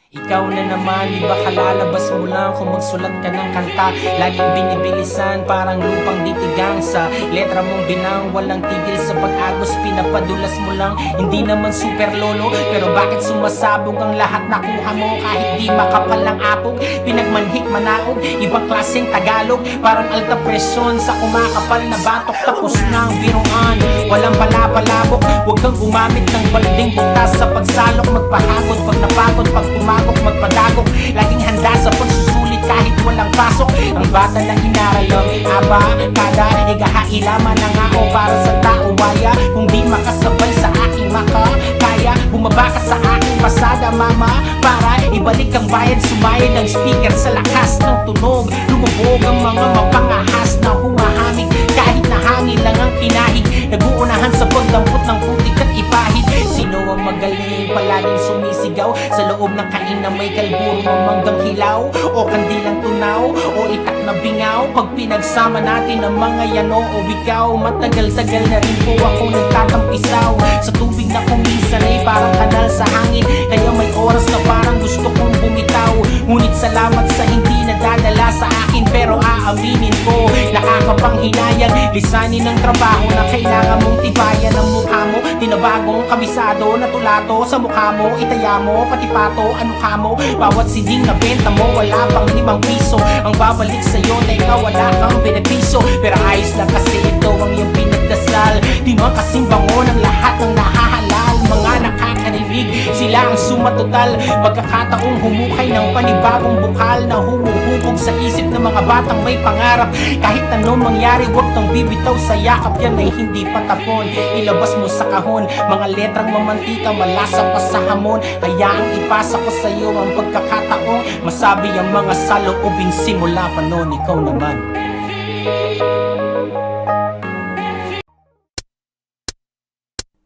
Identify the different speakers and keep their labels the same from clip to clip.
Speaker 1: Ikaw na naman, di ba kalalabas mo lang kung magsulat ka ng kanta? Laging binibilisan, parang lupang ditigang. Sa letra mong binang, walang tigil sa pag-agos. Pinapadulas mo lang, hindi naman super lolo. Pero bakit sumasabog ang lahat nakuha mo? Kahit di makapal ang apog, pinagmanhik manaog. Ibang klaseng Tagalog, parang alta presyon sa kumakapal na batok. Tapos na ang biruan, walang palabok. Huwag kang gumamit ng balding butas sa pagsalok. Magpahagod pag napagod, pag magpadagok, laging handa sa pagsusulit kahit walang pasok. Ang bata na inaral ang aba, kada igahailaman na nga o para sa tao waya. Kung di makasabay sa aking makakaya, bumaba ka sa aking pasada mama, para ibalik ang bayad. Sumayad ang speaker sa lakas ng tunog, lumubog ang mga mapangahas na humahamig. Kahit na hangin lang ang pinahig, naguunahan sa pagdampot ng putik at ipahid. Sino ang magaling, palaging sumisigaw sa loob ng kain na may kalburo ng manggang hilaw, o kandilang tunaw, o itak na bingaw. Pag pinagsama natin ang mga yano o bikaw, matagal-tagal na rin po ako nagtatampisaw sa tubig na kuminsan ay parang kanal sa hangin. Kaya may oras na parang gusto kong bumitaw, ngunit salamat sa hindi nadadala sa akin. Pero aaminin ko, nakakapanghinayang lisanin ng trabaho na kailangan mong tibayan ang mukha mo. Tinabagong kabisado na tulato sa mukha mo, itaya mo, pati pato, ano ka mo. Bawat siding na benta mo, wala pang 5 piso ang babalik sa'yo, teka wala kang benepisyo. Pero ayos lang kasi ito ang iyong pinagdasal, di man kasing bango ng lahat ng nahahalal. Mga nakakarinig, sila ang sumatotal, pagkakataong humukay ng panibagong bukal na humuhubog sa isip ng mga batang may pangarap. Kahit anong mangyari, huwag kang bibitaw sa yakap, yan ay hindi patapon. Ilabas mo sa kahon, mga letrang mamantika, malasa pa sa hamon. Hayaang ipasa ko sa iyo ang pagkakataong masabi ang mga saloobin simula pa noon. Ikaw naman.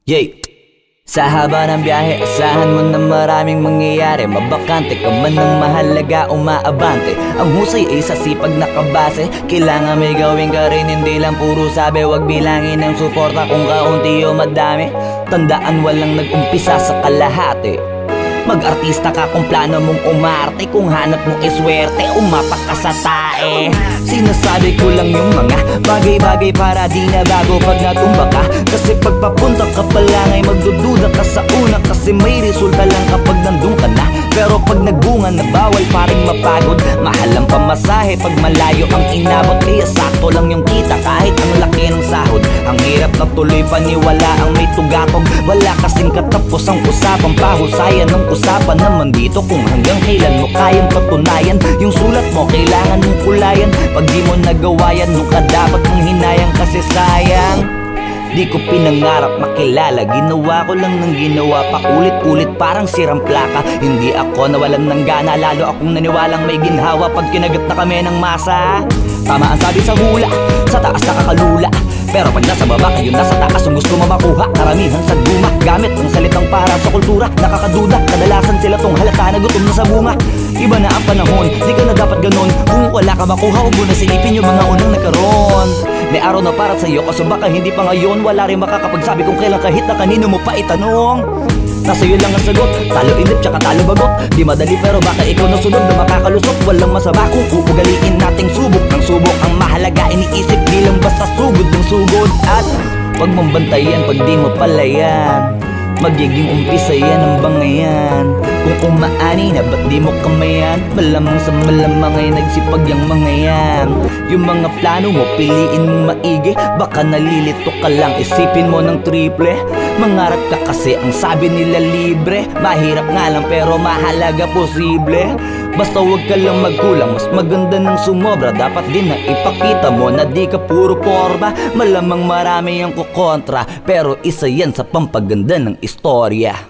Speaker 2: Yay! Sa haba ng biyahe, asahan mo na maraming mangyayari. Mabakante ka man ng mahalaga, umaabante. Ang husay ay sa sipag nakabase. Kailangan may gawin ka rin, hindi lang puro sabi. Huwag bilangin ng suporta kung kaunti o madami. Tandaan walang nag-umpisa sa kalahati. Mag-artista ka kung plano mong umarte. Kung hanap mo iswerte, umapak ka sa tae. Sinasabi ko lang yung mga bagay-bagay para di na bago pag natumba ka. Kasi pagpapunta ka pa lang ay magdududa ka sa una, kasi may resulta lang kapag nandun ka na. Pero pag nagbunga na bawal pa rin mapagod. Mahal ang pamasahe pag malayo ang inabot, kaya sakto lang yung kita kahit ang laki ng sahod. Ang hirap na tuloy paniwala ang may tugatog. Wala kasing katapos ang usapang pahusayan ng usapan naman dito kung hanggang kailan mo kayang patunayan. Yung sulat mo kailangan mong kulayan, pag di mo nagawa yan nung ka dapat mong hinayang, kasi sayang. Di ko pinangarap makilala, ginawa ko lang ng ginawa, paulit-ulit parang sirang plaka. Hindi ako nawalan ng gana, lalo akong naniwalang may ginhawa pag kinagat na kami ng masa. Tama ang sabi sa hula, sa taas nakakalula, pero pag nasa baba kayo nasa taas ang gusto mo makuha. Karamihan sa guma, gamit ang salitang para sa kultura. Nakakaduda, kadalasan sila tong halata na gutom na sa bunga. Iba na ang panahon, di ka na dapat ganon. Kung wala ka makuha, huwag mo na silipin yung mga unang nagkaroon. May araw na para sa'yo, kaso baka hindi pa ngayon. Wala rin makakapagsabi kung kailan kahit na kanino mo pa itanong. Nasa iyo lang ang sagot, talo inip tsaka talo bagot. Di madali pero baka ikaw na sunod na makakalusot. Walang masama kung uugaliin nating subok ng subok. Ang mahalaga iniisip, di lang basta sugod ng sugod. At wag mong bantayan pag di mo palayan, magiging umpisa yan ang bangayan. Kung umaani na ba't di mo kamayan, malamang sa malamang ay nagsipag yung mga yan. Yung mga plano mo piliin mo maigi, baka nalilito ka lang, isipin mo ng triple. Mangarap ka kasi ang sabi nila libre, mahirap nga lang pero mahalaga posible. Basta huwag ka lang magkulang, mas maganda ng sumobra. Dapat din na ipakita mo na di ka puro porma. Malamang marami ang kukontra, pero isa yan sa pampaganda ng istorya.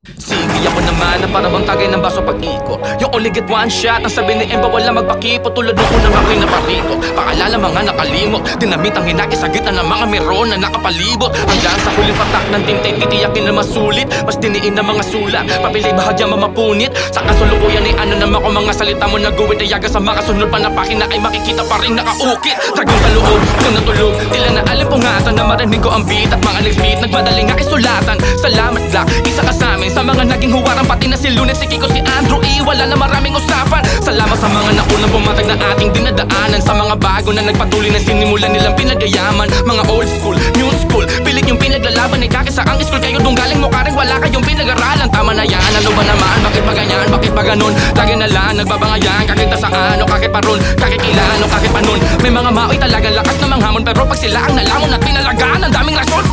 Speaker 3: Sige ako na naman na parabang tagay ng baso pag-ikot. Yung only get one shot, ang sabi ni Emba wala magpakipo. Tulad ng unang ako'y naparito, paalala mga nakalimot. Dinamit ang hinagi sa gitna ng mga meron na nakapalibot. Hanggang sa huling patak ng tintay, titiyakin na masulit. Mas diniin ng mga sulat, papilay bahagya mamapunit. Sa kasulukuyan ay ano naman kung mga salita mo naguwit. Ayaga sa mga sunod panapakin na ay makikita pa rin nakaukit. Dragong sa loob, kung natulog, tila na alimpungatan na marinig ko ang beat at mga next beat. Nagmadaling nga isulatan. Salamat Glock, isa ka sa amin. Sa mga naging huwarang pati na si Lunes, si Kiko, si Andrew E. Wala na maraming usapan. Salamat sa mga naunang pumatag na ating dinadaanan. Sa mga bago na nagpatuloy na sinimulan nilang pinagayaman. Mga old school, new school, pilit yung pinaglalaban ay kakisa ang school. Kayo dong galing mo karing wala kayong pinag-aralan. Tama na yan, ano ba naman? Bakit pa ganyan? Bakit pa ganun? Lagi na lang nagbabangayan. Kakit na saan o kakit pa ron? Kakit kailan o kakit pa nun? May mga maoy talaga lakas na manghamon. Pero pag sila ang nalamon at pinalagaan, ang daming rason.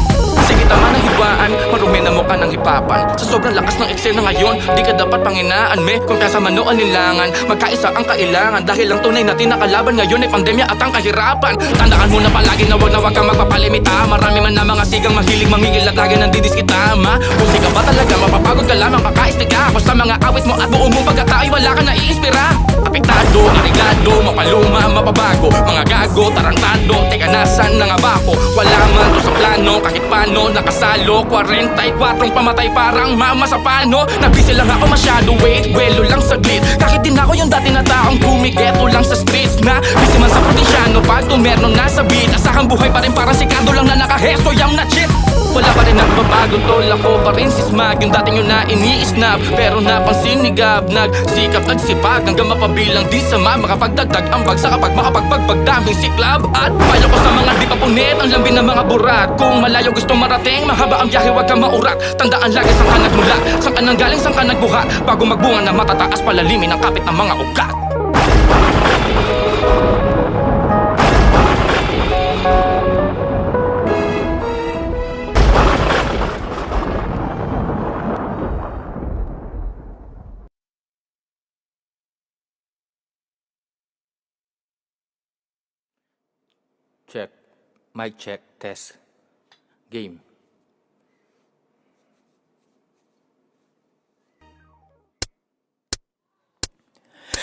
Speaker 3: Sige tama na hibaan, marumi na mukha ng hipapan. Sa sobrang lakas ng eksena ngayon, di ka dapat panginaan me. Kung kaya sa manoan nilangan, magkaisa ang kailangan. Dahil ang tunay natin nakalaban ngayon ay pandemya at ang kahirapan. Tandaan mo na palagi na wag kang magpapalimita. Marami man na mga sigang mahilig mangingil at lagi nang didiskita ma. Kung ka ba talaga, mapapagod ka lamang, kakaistiga ako sa mga awit mo at buo mong pagkatao ay wala ka naiispira. Apektado, arigado, mapaluma, mapabago. Mga gago, tarantado, teka nasan na nga ba ako? Wala man to sa plano, kahit paano nakasalo. 44 pamatay parang mama sa pano. Nabisi lang ako masyado, wait, welo lang saglit. Kahit din ako yung dati na taong gumigeto lang sa streets. Na busy man sa protinsyano, pag tumerno nasa beat. Asakang buhay pa rin parang sikado lang na nakaheso, yam na chip. Wala pa rin nagbabago, tol, ako pa rin si Smag. Yung dating yun na ini-snap, pero napansin ni Gab. Nagsikap, nagsipag, hanggang mapabilang di sama. Makapagdagdag ang bagsa kapag makapagpagbag daming siklab. At payo ko sa mga di pa punit, ang lambing ng mga burat. Kung malayo gusto marating, mahaba ang biyahe, wag kang maurat. Tandaan lagi saan ka nagmula, saan ka nanggaling, saan ka nagbuhat. Bago magbunga na matataas, palalimin ang kapit ng mga ugat.
Speaker 1: Check. Mic check. Test. Game.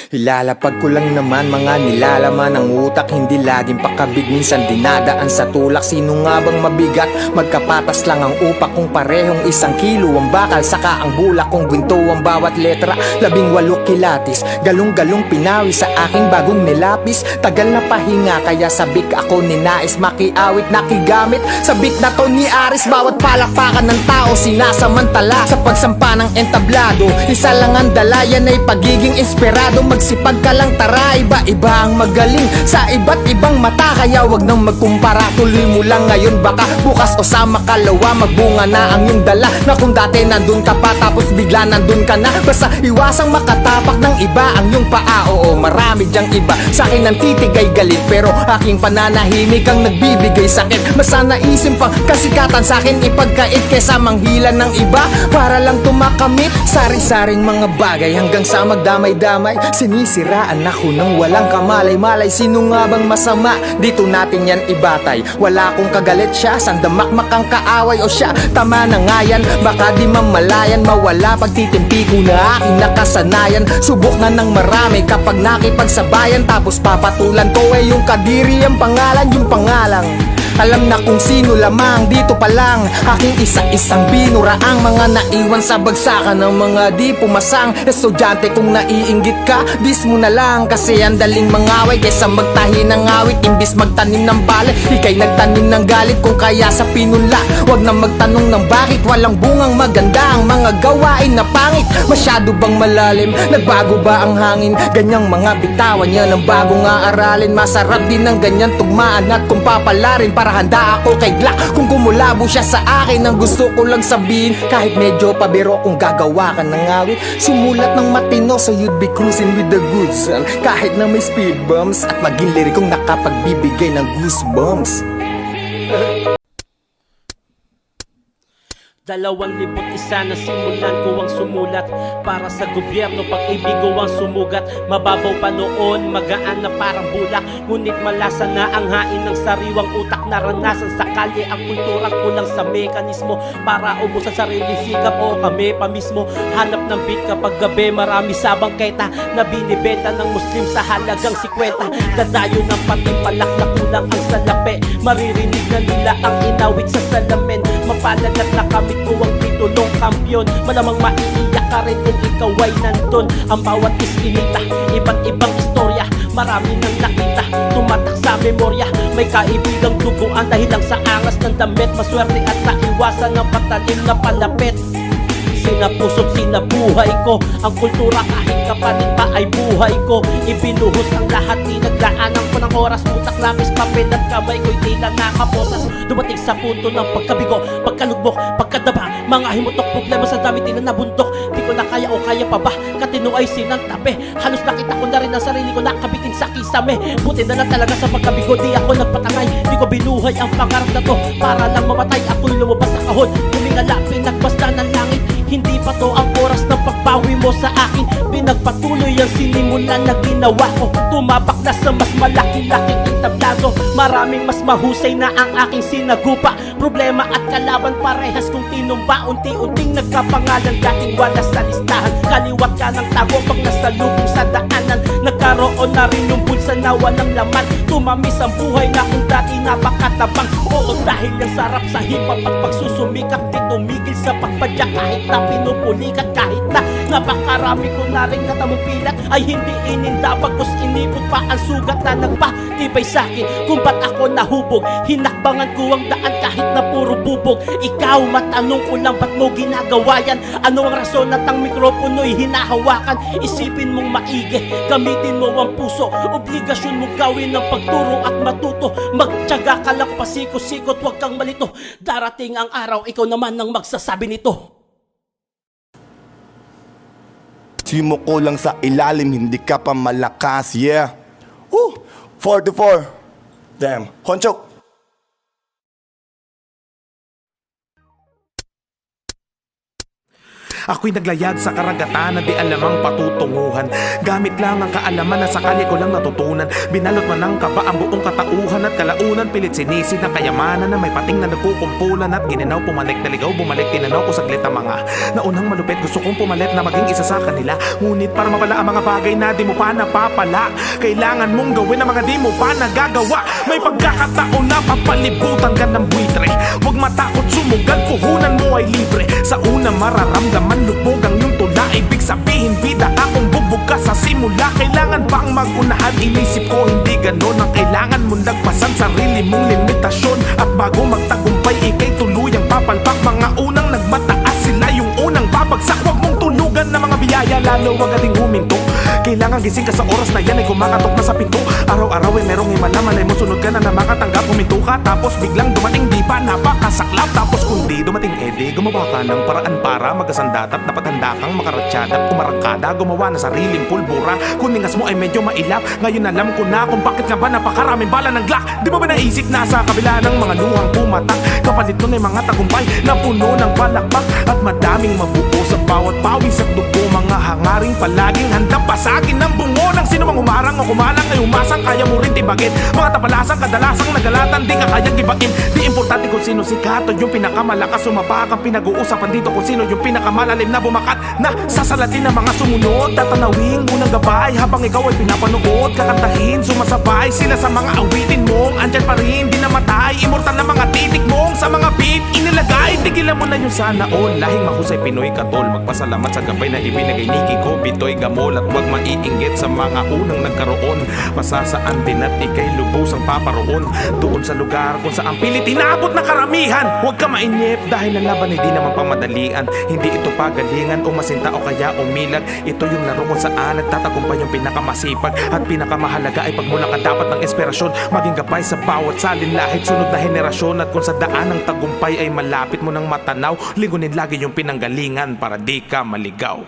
Speaker 4: Ilalapag ko lang naman mga nilalaman ng utak. Hindi laging pakabig, minsan dinadaan sa tulak. Sino nga bang mabigat? Magkapatas lang ang upak. Kung parehong 1 kilo ang bakal, saka ang bulak. Kung ginto ang bawat letra, 18 kilatis. Galong-galong pinawi sa aking bagong nilapis. Tagal na pahinga, kaya sabik ako ninais. Makiawit, nakigamit, sabik na to ni Aris. Bawat palakpakan ng tao, sinasamantala. Sa pagsampa ng entablado, isa lang ang dala, yan ay pagiging inspirado. Magsipag ka lang tara, iba-iba ang magaling sa iba't ibang mata. Kaya wag nang magkumpara, tuloy mo lang ngayon. Baka bukas o sa makalawa, magbunga na ang iyong dala. Na kung dati nandun ka pa, tapos bigla nandun ka na. Basta iwasang makatapak ng iba ang iyong paa. Oo, marami dyang iba sa akin ang titigay galit, pero aking pananahimik ang nagbibigay sakit. Mas naisim pang kasikatan sa akin ipagkait, kesa manghilan ng iba para lang tumakamit. Sari-saring mga bagay hanggang sa magdamay-damay. Sinisiraan ako ng walang kamalay-malay. Sino nga bang masama? Dito natin yan ibatay. Wala akong kagalit siya, sandamakmak ang kaaway o siya. Tama na nga yan, baka di mamalayan. Mawala pagtitimpi ko na aking nakasanayan. Subok na ng marami kapag nakipagsabayan. Tapos papatulan ko yung kadiri ang pangalan, yung pangalang alam na kung sino lamang. Dito pa lang aking isa-isang binuraang mga naiwan sa bagsakan ng mga di pumasang estudyante. Kung naiinggit ka, dis mo na lang, kasi ang daling mangaway kaysa magtahi ng awit. Imbis magtanim ng bala, ikay nagtanim ng galit. Kung kaya sa pinula, wag na magtanong ng bakit. Walang bungang maganda ang mga gawain na pangit. Masyado bang malalim? Nagbago ba ang hangin? Ganyang mga bitawan yan ang bagong aaralin. Masarap din ang ganyan tugmaan, at kung papalarin para handa ako kay Glock. Kung kumulabo siya sa akin, ang gusto ko lang sabihin, kahit medyo pabiro kung gagawa ka ng awit, sumulat ng matino so you'd be cruising with the goods. Kahit na may speed bumps, at maging lirikong nakapagbibigay ng goosebumps.
Speaker 5: 2001 na simulan ko ang sumulat para sa gobyerno, pag-ibig ko ang sumugat. Mababaw pa noon, magaan na parang bulak. Ngunit malasa na ang hain ng sariwang utak. Naranasan sa kalye ang kulturang kulang sa mekanismo para ubos sa sarili sikap o kami pa mismo. Hanap ng beat kapag gabi, marami sa bangketa na binibenta ng Muslim sa halagang 50. Dadayo ng patimpalak na kulang ang salapi. Maririnig na nila ang inawit sa salamin. Mapalad at nakamit ko ang titulong kampyon. Malamang maiiyak ka rin kung ikaw ay nandun. Ang bawat iskinita, iba't ibang istorya. Marami nang nakita, tumatak sa memorya. May kaibigang duguan dahil lang sa angas ng damit. Maswerte at naiwasan ng patalim na palapit. Sinapuso't sinabuhay ko ang kultura, kahit kapalit pa ay buhay ko. Ibinuhos ang lahat, di naglaanan ko ng oras. Utak, lapis, papel at kamay ko'y tila nakaposas. Dumating sa punto ng pagkabigo, pagkalugbok, pagkadaba. Mga himutok, problema sa dami, tila nabundok. Di ko na kaya o kaya pa ba, katino ay sinantabi. Halos nakita ko na rin ang sarili ko nakabitin sa kisame. Buti na lang talaga sa pagkabigo, di ako nagpatangay. Di ko binuhay ang pangarap na to para lang mamatay. Ako'y lumabas sa kahon, tumingala, pinagbasta ng langit. Hindi pa to ang oras ng pagbawi mo sa akin. Pinagpatuloy ang sinimulan na ginawa ko. Tumapak na sa mas malaki-laking entablado. Maraming mas mahusay na ang aking sinagupa. Problema at kalaban parehas kong tinumba. Unti-unting nagkapangalan, dating wala sa listahan. Kaliwat ka ng tago pag nasalubong sa daanan. Nagkaroon na rin yung bulsa na walang laman. Tumamis ang buhay na kung dati napakatabang. Oo, dahil ang sarap sa hip-hop at pagsusumikap, di tumigil sa pagpadya kahit na pinupulikat. Kahit na napakarami ko na rin natamong pilat, ay hindi ininda bagkus inipot pa ang sugat na nagpatibay sa'kin kung ba't ako nahubog. Hinakbangan ko ang daan kahit na puro bubog. Ikaw, matanong ko lang ba't mo ginagawa yan? Ano ang rason at ang mikropono'y hinahawakan? Isipin mong maigi, gamitin mo ang puso. Obligasyon mo gawin ang pagturo at matuto. Magtiyaga ka lang, pasikot-sikot, huwag kang malito. Darating ang araw, ikaw naman ang magsasabi nito.
Speaker 6: Simo ko lang sa ilalim, hindi ka pa malakas, yeah. 44. Damn, Honchok.
Speaker 7: Ako'y naglayag sa karagatan na di alamang patutunguhan. Gamit lang ang kaalaman na sakali ko lang natutunan. Binalot man ng kaba ang buong katauhan at kalaunan. Pilit sinisid ang kayamanan na may pating na nagkukumpulan. At gininaw pumalik na ligaw, bumalik tinanaw ko saglit ang mga naunang malupit. Gusto kong pumalit na maging isa sa kanila. Ngunit para mapala ang mga bagay na di mo pa napapala, kailangan mong gawin ang mga di mo pa nagagawa. May pagkakataon na papalibutan ka ng buitre. Huwag matakot sumugal, puhunan mo ay libre. Sa una mararamdaman lubog ang iyong tula. Ibig sabihin bida akong bubog ka sa simula. Kailangan pang magunahan, inisip ko hindi ganon. Ang kailangan mong lagpasan sarili mong limitasyon. At bago magtagumpay ikay tuluyang papalpak. Mga unang nagmataas sila yung unang babagsak. Huwag mong tulugan na mga biyaya, lalo wag ating huminto. Kailangan gising ka sa oras na yan ay kumakatok na sa pinto. Araw-araw ay merong himala, malay mo sunod ka na makatanggap. Huminto ka tapos biglang dumating, di pa napakasaklap. Tapos kundi dumating edi, gumawa ka ng paraan para magasandat at napaghanda kang makaratsada at kumarangkada. Gumawa na sariling pulbura, kuningas mo ay medyo mailap. Ngayon alam ko na kung bakit nga ba napakaraming bala ng Glock. Di ba naisip na sa kabila ng mga luhang pumatak, kapalit nun ay mga tagumpay na puno ng palakpak. At madaming mabuo sa bawat pawis at dugo. Mga hangaring palaging handa pasagin ng bungo ng sino mang humarang o kumalang ay umasang kaya mo rin tibagin. Mga tapalasang kadalasang nagalatan di ka kayang gibain. Di importante kung sino sikat o yung pinakamalakas sumapak. Ang pinag-uusapan dito kung sino yung pinakamalalim na bumakat, na sasalatin ng mga sumunod. Tatanawing unang gabay habang ikaw ay pinapanood. Kakantahin, sumasabay sila sa mga awitin mong andyan pa rin, di namatay. Immortal na mga titik mong sa mga beat inilagay. Tigilan mo na yung sana all. Lahing mahusay Pinoy katol. Magpasalamat sa gabay na ibinagay ni Kiko Bitoy Gamol. At huwag maiinggit sa mga unang nagkaroon. Pasasaan din at ikay lubos ang paparoon. Doon sa lugar kung saan pilit inabot na karamihan. Huwag ka mainip dahil ang laban hindi naman pamadalian. Hindi ito pagalingan o masinta o kaya umilag. Ito yung laro kung saan nagtatagumpay yung pinakamasipag. At pinakamahalaga ay pagmulang ka dapat ng inspirasyon. Maging gabay sa bawat salin lahit sunod na henerasyon. At kung sa daan ng tagumpay ay malapit mo ng matanaw, lingunin lagi yung pinanggalingan para di ka maligaw.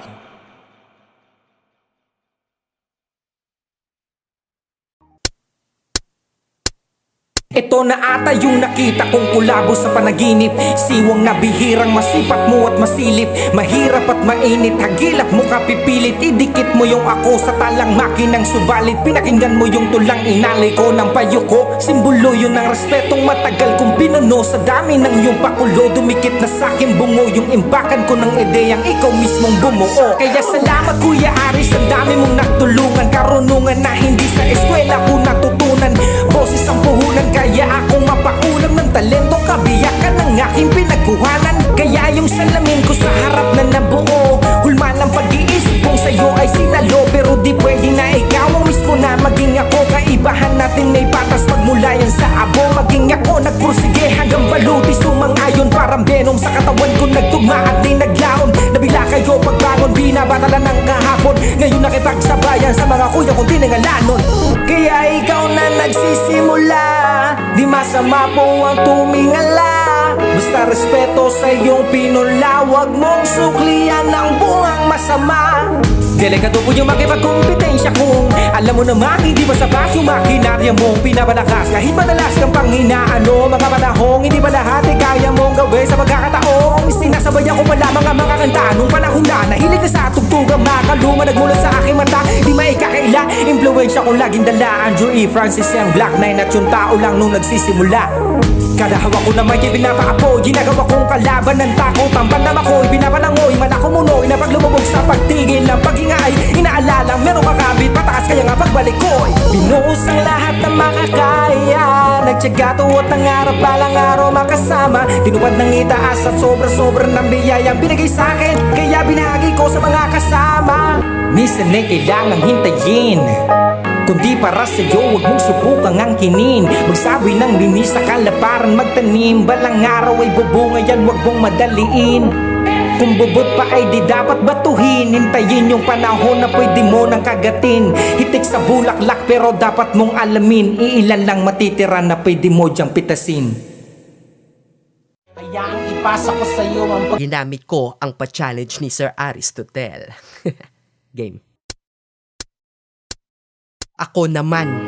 Speaker 1: Ito na ata yung nakita kong kulabo sa panaginip. Siwang na bihirang masipat mo at masilip. Mahirap at mainit, hagilap mo kapipilit. Idikit mo yung ako sa talang makinang subalit. Pinakinggan mo yung tulang inalay ko ng payo ko. Simbolo yun ng respetong matagal kong pinuno. Sa dami ng iyong pakulo, dumikit na sakin bungo. Yung imbakan ko ng ideyang ikaw mismong bumuo. Kaya salamat Kuya Aris, ang dami mong nagtulungan. Karunungan na hindi sa eskwela ko natutunan. Boses ang puhunan, kaya akong mapaulam ng talento. Kabiyakan ng aking pinagkuhanan. Kaya yung salamin ko sa harap na nabuo. Hulma ng pag-iisip kong sa'yo ay sinalo. Pero di pwede na ikaw ang mismo na maging ako. Kaibahan natin may batas magmula yan sa abo. Maging ako nagpursige hanggang baluti sumangayon. Parang venom sa katawan ko nagtugma at di naglaon. Nabila kayo pagbangon, binabatalan ng kahapon. Ngayon nakipagsabayan sa mga kuya kong tinangalanon. Kaya ikaw na nagsisimula, di masama po ang tumingala. Basta respeto sa iyong pinula, wag mong suklian ng bungang masama. Delikado po yung makipagkumpetensya kung alam mo naman hindi ba sapat yung makinarya mong pinabalakas. Kahit madalas kang panghinaan o mga panahong hindi ba lahat ay kaya mong gawin sa pagkakataong sinasabayan ko pala mga kanta nung panahon na nahilig na sa tugtugang makaluma nagmulat sa aking mata. Di maikakaila, impluensya kong laging dala. Andrew E. Francis M. Black Knight at yung tao lang nung nagsisimula. Kada hawak ko na may pinapaapoy, ginagawa kong kalaban ng takot. Ang bandam ako'y pinapalangoy, malako munoy na paglumubog sa pagtigil ng paghinga ay inaalala meron kakabit pataas kaya nga pagbalik ko'y binuhos ang lahat ng makakaya. Nagtyaga tuwat ng araw palang araw makasama. Tinupad ng itaas at sobra-sobra ng biyayang binigay sa'kin. Kaya binahagi ko sa mga kasama. Minsan ay kailangang hintayin, kundi para sa'yo huwag mong subukang angkinin. Magsabi ng linis sa kalaparan magtanim. Balang araw ay bubunga yan, huwag mong madaliin. Kung bubot pa ay di dapat batuhin. Hintayin yung panahon na pwede mo nang kagatin. Hitik sa bulaklak pero dapat mong alamin. Iilan lang matitira na pwede mo dyang pitasin. Kaya ang ipasa ko sa'yo ang
Speaker 8: Ginamit ko ang pa-challenge ni Sir Aristotle. Game. Ako naman,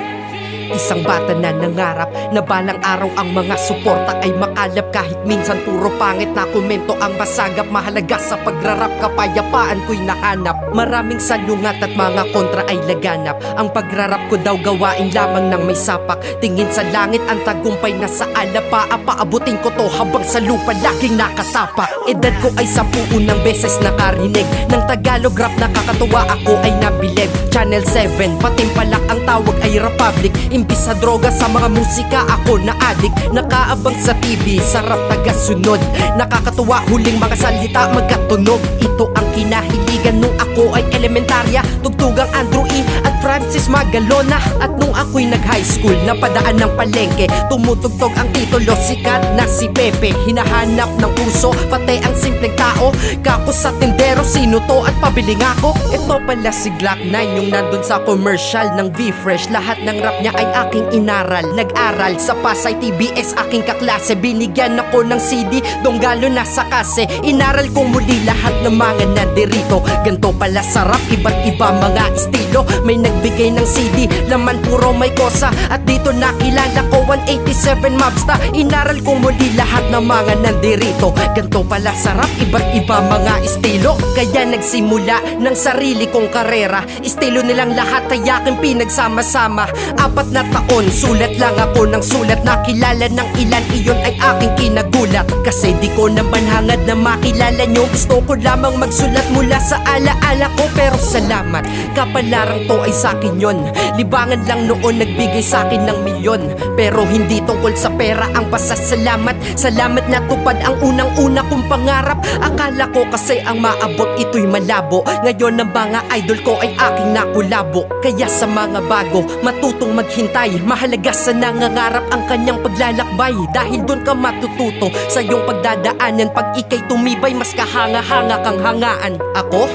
Speaker 8: isang bata na nangarap na balang araw ang mga suporta ay makalap. Kahit minsan puro pangit na komento ang masagap. Mahalaga sa pagrarap, kapayapaan ko'y nahanap. Maraming salungat at mga kontra ay laganap. Ang pagrarap ko daw gawain lamang ng may sapak. Tingin sa langit ang tagumpay na sa alapa. Paabutin ko to habang sa lupa laging nakatapak. Edad ko ay 10 unang beses nakarinig ng Tagalog rap, nakakatuwa ako ay nabilib. Channel 7, patimpalak ang tawag ay Republic. Imbis sa droga sa mga musika ako na adik. Nakaabang sa TV, sarap tagasunod. Nakakatuwa huling mga salita magkatunog. Ito ang kinahiligan nung ako ay elementarya. Tugtugang Andrew E. at Francis Magalona. At nung ako'y nag-high school, napadaan ng palengke. Tumutugtog ang titulo, sikat na si Pepe. Hinahanap ng puso, pati ang simpleng tao. Kako sa tindero, sino to at pabili nga ako. Ito pala si Glock 9, yung nandun sa commercial ng V-Fresh. Lahat ng rap niya ay aking inaral. Nag-aral sa Pasay TBS, aking kaklase. Binigyan ako ng CD, donggalo na sa kase. Inaral ko muli lahat ng mga nandirito. Ganto pala sarap, iba't iba mga estilo. May nagbigay ng CD, laman puro may kosa. At dito nakilala ko 187 Mobsta. Inaral ko muli lahat ng mga nandirito. Ganto pala sarap, iba't iba mga estilo. Kaya nagsimula ng sarili kong karera. Estilo nilang lahat ay aking pinagsama-sama. 4 na taon, sulat lang ako ng sulat. Nakilala ng ilan, iyon ay aking kinagulat. Kasi di ko naman hangad na makilala nyo. Gusto ko lamang magsulat mula sa alaala ko. Pero salamat, kapalarang to ay sakin yon. Libangan lang noon nagbigay sakin ng milyon. Pero hindi tungkol sa pera ang pasasalamat. Salamat na tupad ang unang-una kong pangarap. Akala ko kasi ang maabot ito'y malabo. Ngayon ang mga idol ko ay aking nakulabo. Kaya sa mga bago, matutong maghintay. Mahalaga sa nangangarap ang kanyang paglalakbay. Dahil doon ka matututo sa iyong pagdadaanan. Pag ikay tumibay, mas kahanga-hanga kang hangaan. Ako?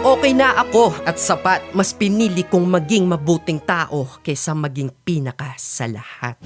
Speaker 8: Okay na ako at sapat. Mas pinili kong maging mabuting tao kaysa maging pinaka sa lahat.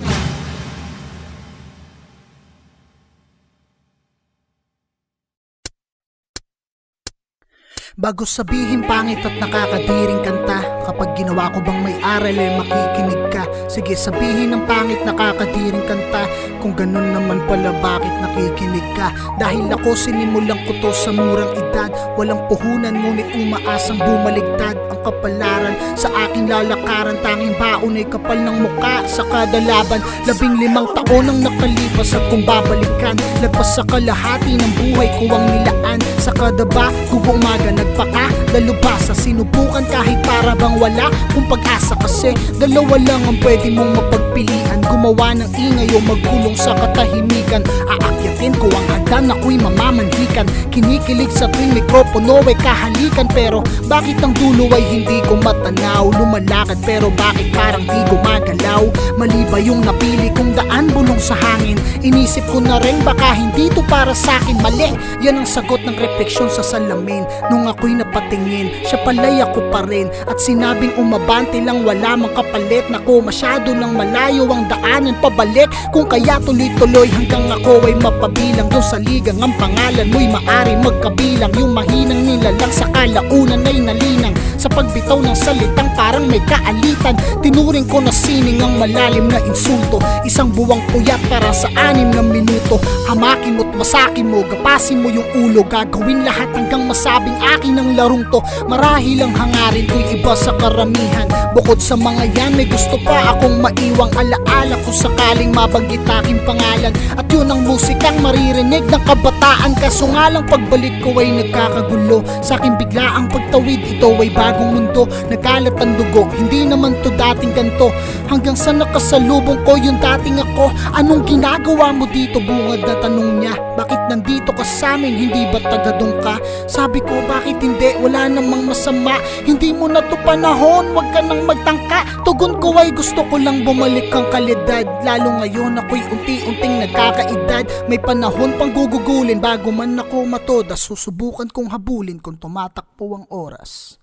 Speaker 9: Bago sabihin pangit at nakakadiring kanta, kapag ginawa ko bang may aral makikinig ka. Sige sabihin ng pangit nakakadiring kanta, kung ganun naman pala bakit nakikinig ka. Dahil ako sinimulang ko to sa murang edad, walang puhunan ngunit umaasang bumaligtad. Ang kapalaran sa aking lalakaran, tanging baon ay kapal ng muka sa kada laban. 15 taon ang nakalipas at kung babalikan, lagpas sa kalahati ng buhay ko ang nilaan. Sa kada ba, kung umaga nagpaka, dalubhasa sinubukan kahit para bang wala kung pag-asa. Kasi dalawa lang ang pwede mong mapagpilian, gumawa ng ingay o magkulong sa katahimikan. Aakyatin ko ang hagdan, ako'y mamamanhikan. Kinikilig sa tuwing mikropono ay kahalikan, pero bakit ang dulo ay hindi ko matanaw? Lumalakad pero bakit parang di gumagalaw? Mali ba yung napili kong daan, bulong sa hangin? Inisip ko na rin baka hindi to para sa'kin. Mali, yan ang sagot ng refleksyon sa salamin. Nung ako'y napatingin, siya pala'y ako pa rin. At sinabing umabante lang, wala mang kapalit. Nako, masyado nang malayo ang daanan pabalik. Kung kaya tuloy-tuloy hanggang ako ay mapabilang. Doon sa ligang ang pangalan mo'y maari magkabilang. Yung mahinang nilalang sa kalaunan ay nalinang. Sa pagbitaw ng salitang parang may kaalitan, tinuring ko na sining ang malalim na insulto. Isang buwang puyat para sa 6 na minuto. Hamakin mo't masakin mo, gapasin mo yung ulo. Gagawin lahat hanggang masabing akin ang larong to. Marahil ang hangarin ko'y iba sa karamihan. Bukod sa mga yan, may gusto pa akong maiwang alaala kung sakaling mabanggit aking pangalan. At yun ang musikang maririnig ng kabataan. Kaso nga lang pagbalik ko ay nagkakagulo. Sa aking bigla ang pagtawid, ito ay bagong mundo. Nagkalat ang dugo, hindi naman to dating ganto. Hanggang sa nakasalubong ko yung dating ako. Anong ginagawa mo dito, bungad na tanong niya. Bakit nandito ka sa amin, hindi ba tagadong ka? Sabi ko bakit hindi, wala namang masama. Hindi mo na to panahon, wag ka nang magtangka. Tugon ko ay gusto ko lang bumalik ang kalidad. Lalo ngayon ako'y unti-unting nagkakaedad. May panahon pang gugugulin bago man ako matoda. Susubukan kong habulin kung tumatakbo ang oras.